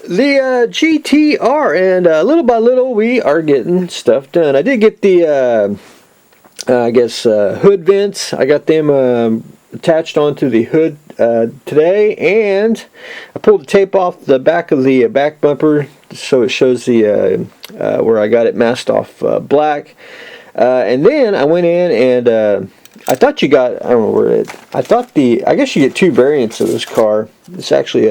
The GTR, and little by little we are getting stuff done. I did get the hood vents. I got them attached onto the hood today, and I pulled the tape off the back of the back bumper so it shows the where I got it masked off black. And then I went in and I thought you got, I don't know where it, I guess you get two variants of this car. It's actually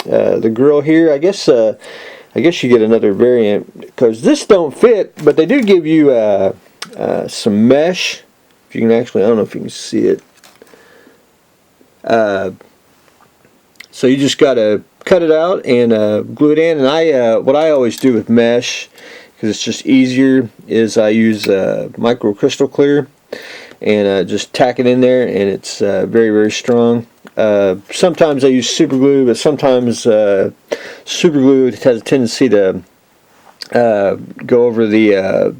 the grill here. I guess you get another variant because this don't fit, but they do give you some mesh. If you can actually, I don't know if you can see it. So you just gotta cut it out and glue it in. And what I always do with mesh, because it's just easier, is I use micro crystal clear and just tack it in there, and it's very, very strong. Sometimes I use super glue, but sometimes super glue has a tendency to go over the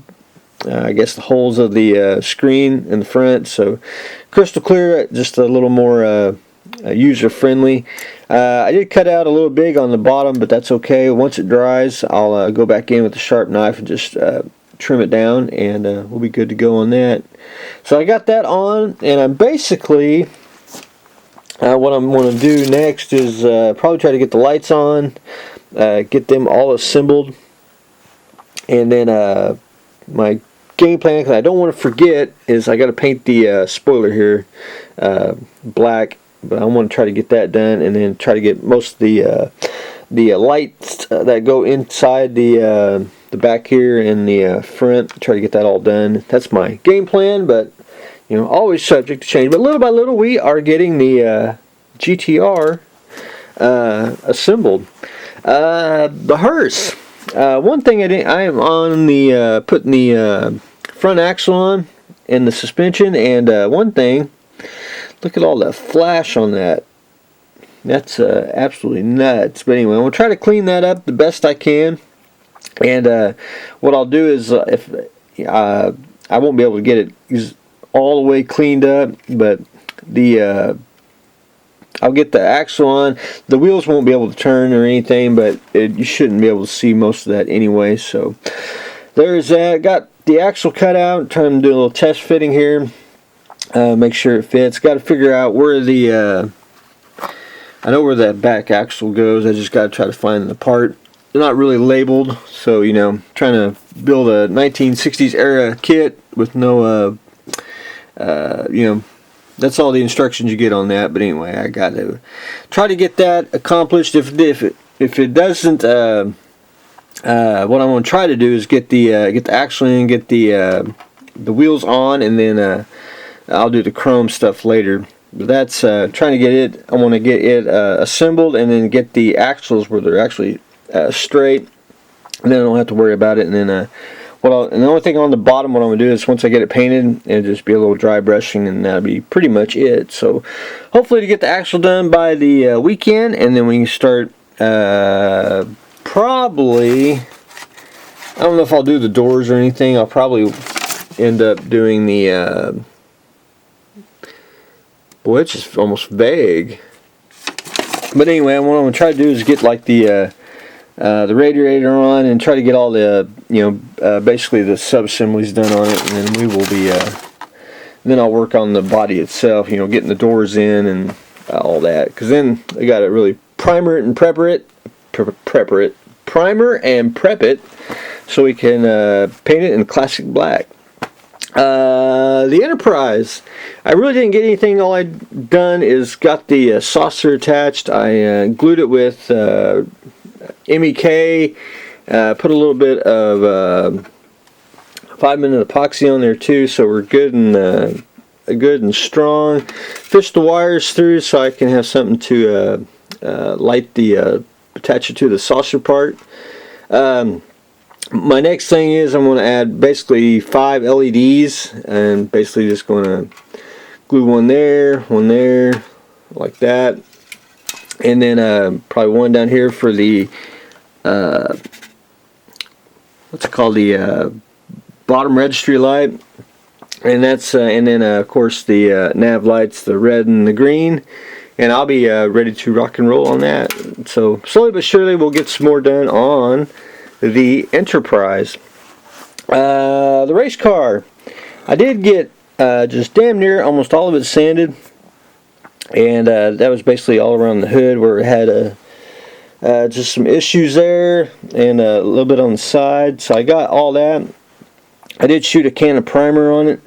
I guess the holes of the screen in the front. So crystal clear, just a little more user friendly. I did cut out a little big on the bottom, but that's okay. Once it dries, I'll go back in with a sharp knife and just trim it down, and we'll be good to go on that. So I got that on, and I'm basically what I'm going to do next is probably try to get the lights on, get them all assembled, and then my game plan, because I don't want to forget, is I got to paint the spoiler here black, but I want to try to get that done, and then try to get most of the lights that go inside the back here and the front, try to get that all done. That's my game plan, but you know, always subject to change. But little by little, we are getting the GTR assembled. The hearse. One thing I am on the putting the front axle on and the suspension, and one thing, look at all the flash on that. That's absolutely nuts. But anyway, I'm gonna try to clean that up the best I can, and what I'll do is if I won't be able to get it all the way cleaned up, but the I'll get the axle on. The wheels won't be able to turn or anything, but you shouldn't be able to see most of that anyway. So there's that. Got the axle cut out. Trying to do a little test fitting here. Make sure it fits. Got to figure out where the I know where that back axle goes. I just got to try to find the part. They're not really labeled, so you know, trying to build a 1960s era kit with no you know, that's all the instructions you get on that. But anyway, I got to try to get that accomplished. If it doesn't, what I'm going to try to do is get the axle in, get the wheels on, and then I'll do the chrome stuff later. But that's trying to get it. I want to get it assembled, and then get the axles where they're actually straight, and then I don't have to worry about it. And then and the only thing on the bottom, what I'm going to do is once I get it painted, it'll just be a little dry brushing, and that'll be pretty much it. So hopefully to get the axle done by the weekend, and then we can start probably, I don't know if I'll do the doors or anything. I'll probably end up doing the boy, it's just almost vague. But anyway, what I'm going to try to do is get like the radiator on, and try to get all the, you know, basically the sub-assemblies done on it, and then we will be, then I'll work on the body itself, you know, getting the doors in and all that, because then I got to really primer and prep it, so we can paint it in classic black. The Enterprise, I really didn't get anything. All I've done is got the saucer attached. I glued it with MEK, put a little bit of 5-minute epoxy on there too, so we're good and strong. Fish the wires through so I can have something to light the attach it to the saucer part. My next thing is I'm going to add basically 5 LEDs, and basically just going to glue one there, like that, and then probably one down here for the what's it called, the bottom registry light, and that's and then of course the nav lights, the red and the green, and I'll be ready to rock and roll on that. So slowly but surely we'll get some more done on the Enterprise. The race car, I did get just damn near almost all of it sanded, and that was basically all around the hood where it had just some issues there and a little bit on the side. So I got all that. I did shoot a can of primer on it.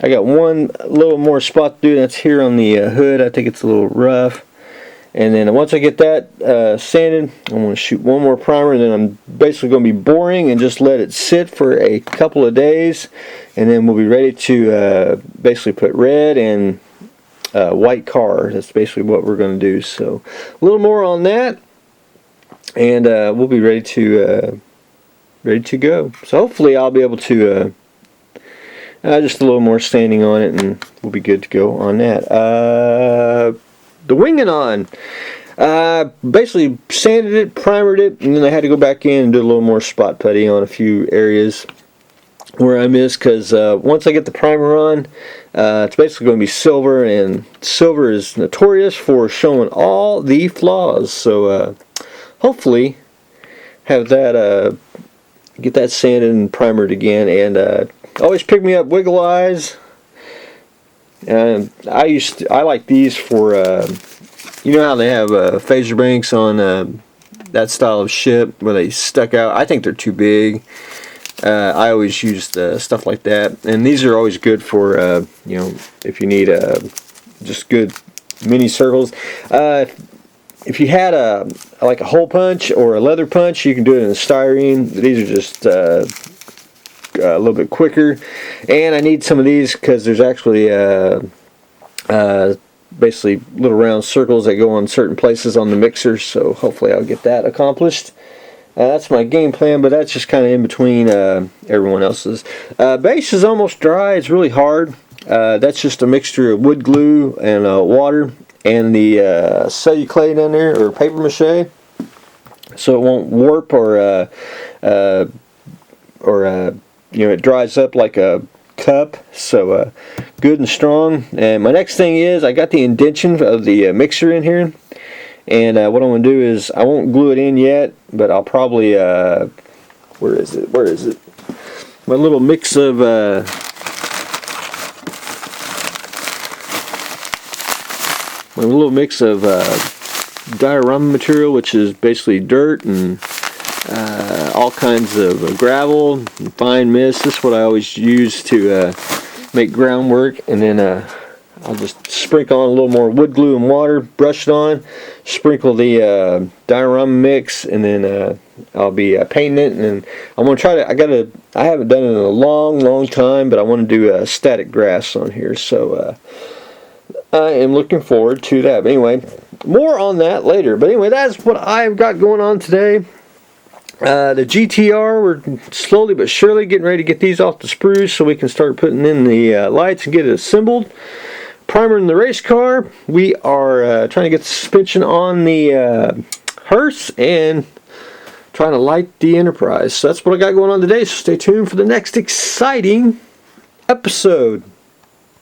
I got one little more spot to do, that's here on the hood. I think it's a little rough. And then once I get that sanded, I'm going to shoot one more primer, and then I'm basically going to be boring and just let it sit for a couple of days, and then we'll be ready to basically put red and white car. That's basically what we're going to do. So a little more on that, and we'll be ready to go. So hopefully I'll be able to just a little more sanding on it, and we'll be good to go on that. The winging on, basically sanded it, primered it, and then I had to go back in and do a little more spot putty on a few areas where I missed, because once I get the primer on, it's basically going to be silver, and silver is notorious for showing all the flaws. So hopefully have that get that sanded and primered again, and always pick me up Wiggle Eyes. And I like these for you know how they have phaser banks on that style of ship where they stuck out. I think they're too big. I always used stuff like that, and these are always good for you know, if you need just good mini circles. If you had like a hole punch or a leather punch, you can do it in a styrene. These are just a little bit quicker, and I need some of these because there's actually basically little round circles that go on certain places on the mixer, so hopefully I'll get that accomplished. That's my game plan, but that's just kind of in between everyone else's. Base is almost dry. It's really hard. That's just a mixture of wood glue and water and the celluloid in there, or paper mache, so it won't warp or you know, it dries up like a cup. So good and strong. And my next thing is, I got the indentation of the mixer in here, and what I'm going to do is, I won't glue it in yet, but I'll probably where is it, my little mix of diorama material, which is basically dirt and all kinds of gravel and fine mist. This is what I always use to make groundwork, and then I'll just sprinkle on a little more wood glue and water, brush it on, sprinkle the diorama mix, and then I'll be painting it. And then I'm going to try to, I haven't done it in a long time, but I want to do static grass on here, so I am looking forward to that. But anyway, more on that later. But anyway, that's what I've got going on today. The GTR, we're slowly but surely getting ready to get these off the sprues so we can start putting in the lights and get it assembled. Primering the race car. We are trying to get the suspension on the hearse and trying to light the Enterprise. So that's what I got going on today, so stay tuned for the next exciting episode.